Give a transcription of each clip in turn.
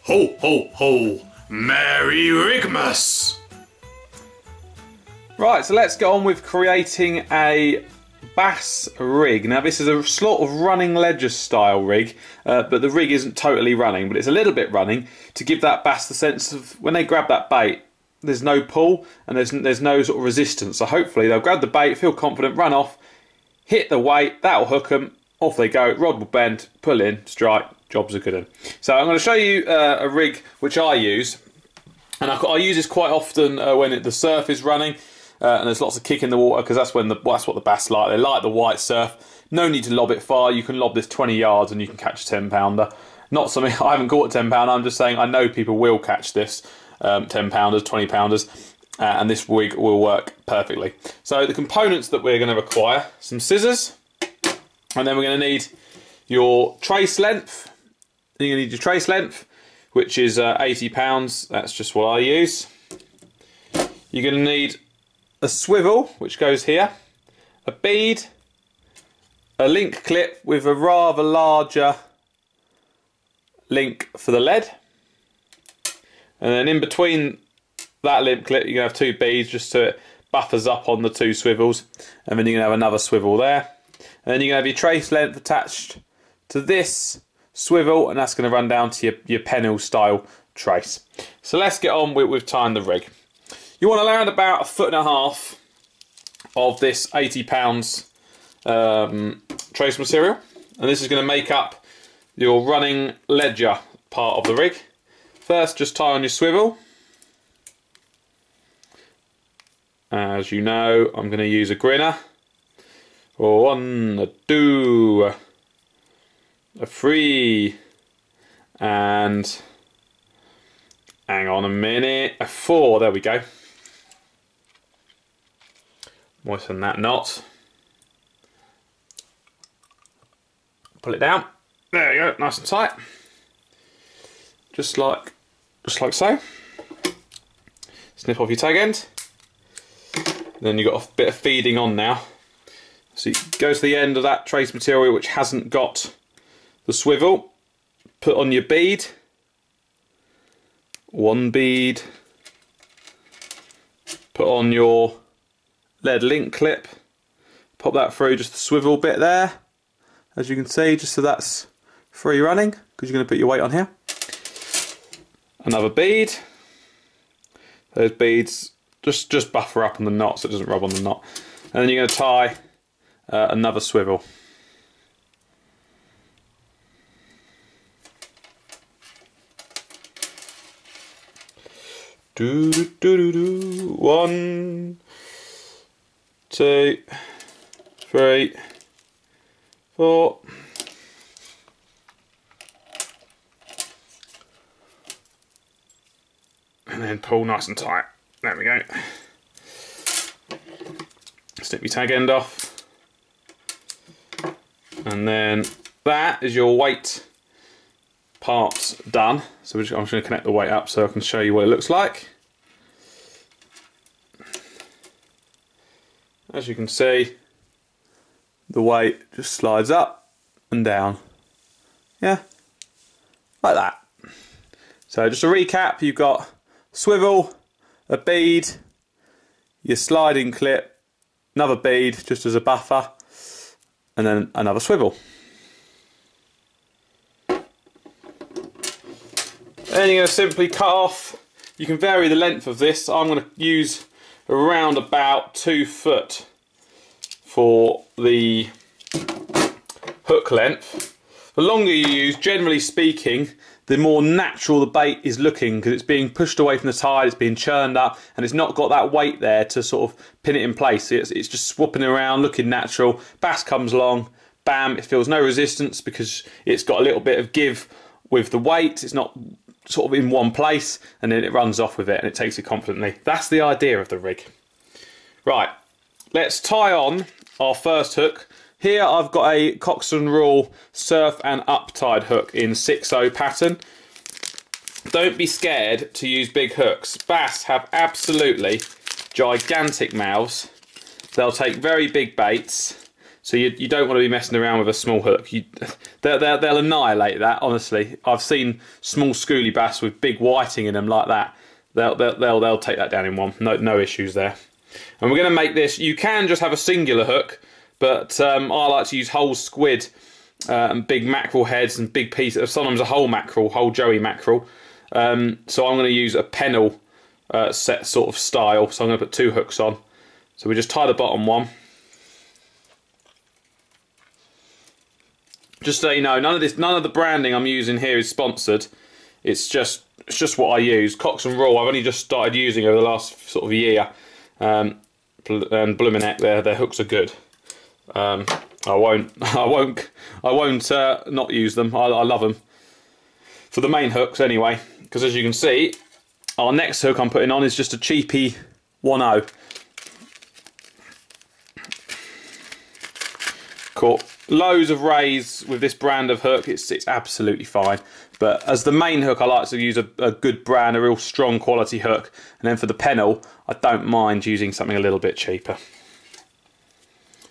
Ho, ho, ho! Merry Rigmas! Right, so let's get on with creating a bass rig. Now this is a sort of running ledger style rig, but the rig isn't totally running, but it's a little bit running to give that bass the sense of when they grab that bait, there's no pull and there's no sort of resistance. So hopefully they'll grab the bait, feel confident, run off, hit the weight, that'll hook them, off they go, rod will bend, pull in, strike, jobs are good in. So I'm going to show you a rig which I use, and I use this quite often when the surf is running. And there's lots of kick in the water because that's what the bass like. They like the white surf. No need to lob it far. You can lob this 20 yards and you can catch a 10-pounder. Not something I haven't caught a 10-pounder. I'm just saying I know people will catch this 10-pounders, 20-pounders, and this rig will work perfectly. So the components that we're going to require: some scissors, and then we're going to need your trace length. You're going to need your trace length, which is 80 pounds. That's just what I use. You're going to need a swivel, which goes here, a bead, a link clip with a rather larger link for the lead, and then in between that link clip you're going to have two beads just so it buffers up on the two swivels, and then you're going to have another swivel there, and then you're going to have your trace length attached to this swivel, and that's going to run down to your pennel style trace. So let's get on with tying the rig. You want to land about 1.5 foot of this 80 pounds trace material, and this is going to make up your running ledger part of the rig. First, just tie on your swivel. As you know, I'm going to use a grinner. 1, a 2, a 3, and hang on a minute, a 4. There we go. Moisten that knot. Pull it down. There you go, nice and tight. Just like so. Snip off your tag end. Then you've got a bit of feeding on now. So you go to the end of that trace material which hasn't got the swivel. Put on your bead. 1 bead. Put on your lead link clip, pop that through just the swivel bit there, as you can see, just so that's free running because you're going to put your weight on here. Another bead. Those beads just buffer up on the knot so it doesn't rub on the knot, and then you're going to tie another swivel. Do do do do. 1, 2, 3, 4. And then pull nice and tight. There we go. Snip your tag end off. And then that is your weight part done. So I'm just going to connect the weight up so I can show you what it looks like. As you can see, the weight just slides up and down. Yeah, like that. So just to recap, you've got swivel, a bead, your sliding clip, another bead just as a buffer, and then another swivel. Then you're going to simply cut off. You can vary the length of this. I'm going to use around about 2 foot for the hook length. The longer you use, generally speaking, the more natural the bait is looking because it's being pushed away from the tide, it's being churned up, and it's not got that weight there to sort of pin it in place. It's just swooping around, looking natural. Bass comes along, bam, it feels no resistance because it's got a little bit of give with the weight. It's not sort of in one place, and then it runs off with it and it takes it confidently. That's the idea of the rig. Right, let's tie on our first hook. Here I've got a Coxswain Rule surf and up tide hook in 6/0 pattern. Don't be scared to use big hooks. Bass have absolutely gigantic mouths. They'll take very big baits. So you don't want to be messing around with a small hook. They'll annihilate that, honestly. I've seen small schoolie bass with big whiting in them like that. They'll take that down in one. No issues there. And we're going to make this, you can just have a singular hook, but I like to use whole squid and big mackerel heads and big pieces, sometimes a whole mackerel, whole joey mackerel. So I'm going to use a pennel set sort of style, so I'm going to put 2 hooks on. So we just tie the bottom one. Just so you know, none of the branding I'm using here is sponsored. It's just what I use. Cox and Raw, I've only just started using over the last sort of year. And blooming heck, their hooks are good. I won't not use them. I love them for the main hooks anyway. Because as you can see, our next hook I'm putting on is just a cheapy 1/0. Caught loads of rays with this brand of hook. It's absolutely fine. But as the main hook, I like to use a good brand, a real strong quality hook. And then for the pennel, I don't mind using something a little bit cheaper.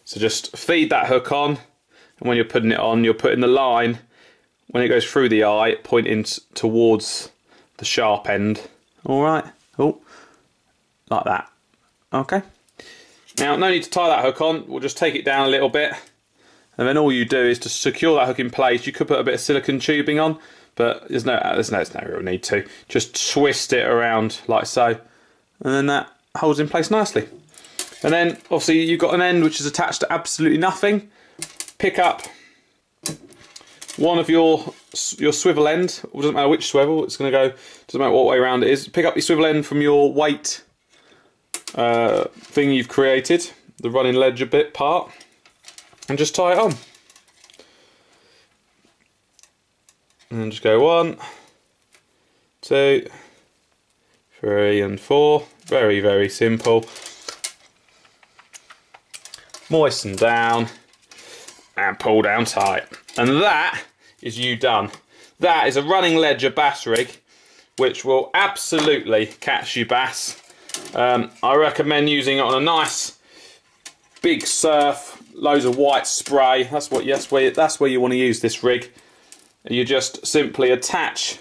So just feed that hook on, and when you're putting it on, you're putting the line, when it goes through the eye, pointing towards the sharp end. Alright, oh, like that. Okay. Now, no need to tie that hook on, we'll just take it down a little bit. And then all you do is to secure that hook in place. You could put a bit of silicone tubing on, but there's no real need to. Just twist it around like so, and then that holds in place nicely. And then obviously you've got an end which is attached to absolutely nothing. Pick up one of your swivel end. It doesn't matter which swivel. It's going to go. Doesn't matter what way around it is. Pick up your swivel end from your weight thing you've created, the running ledger bit part, and just tie it on. And just go 1, 2, 3 and 4. Very, very simple. Moisten down and pull down tight. And that is you done. That is a running ledger bass rig which will absolutely catch you bass. I recommend using it on a nice big surf, loads of white spray. That's where you want to use this rig. You just simply attach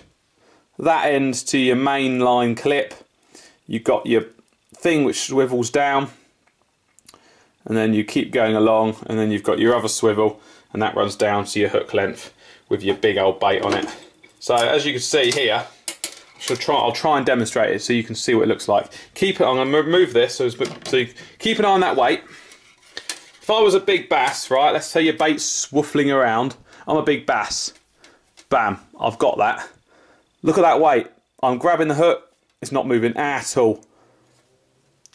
that end to your main line clip. You've got your thing which swivels down, and then you keep going along, and then you've got your other swivel, and that runs down to your hook length with your big old bait on it. So as you can see here, I'll try and demonstrate it so you can see what it looks like. I'm going to remove this so you keep an eye on that weight. If I was a big bass, right, let's say your bait's swiffling around, I'm a big bass. Bam, I've got that. Look at that weight. I'm grabbing the hook, it's not moving at all.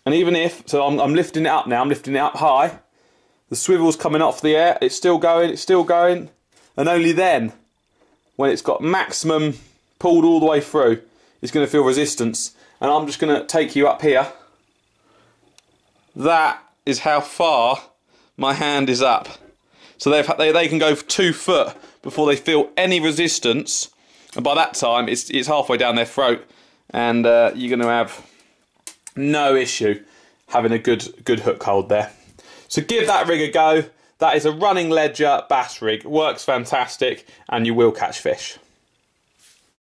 And even if, so I'm lifting it up now, I'm lifting it up high, the swivel's coming off the air, it's still going, and only then, when it's got maximum pulled all the way through, it's going to feel resistance. And I'm just going to take you up here. That is how far my hand is up. So they can go for 2 foot before they feel any resistance, and by that time it's halfway down their throat, and you're going to have no issue having a good hook hold there. So give that rig a go. That is a running ledger bass rig. Works fantastic, and you will catch fish.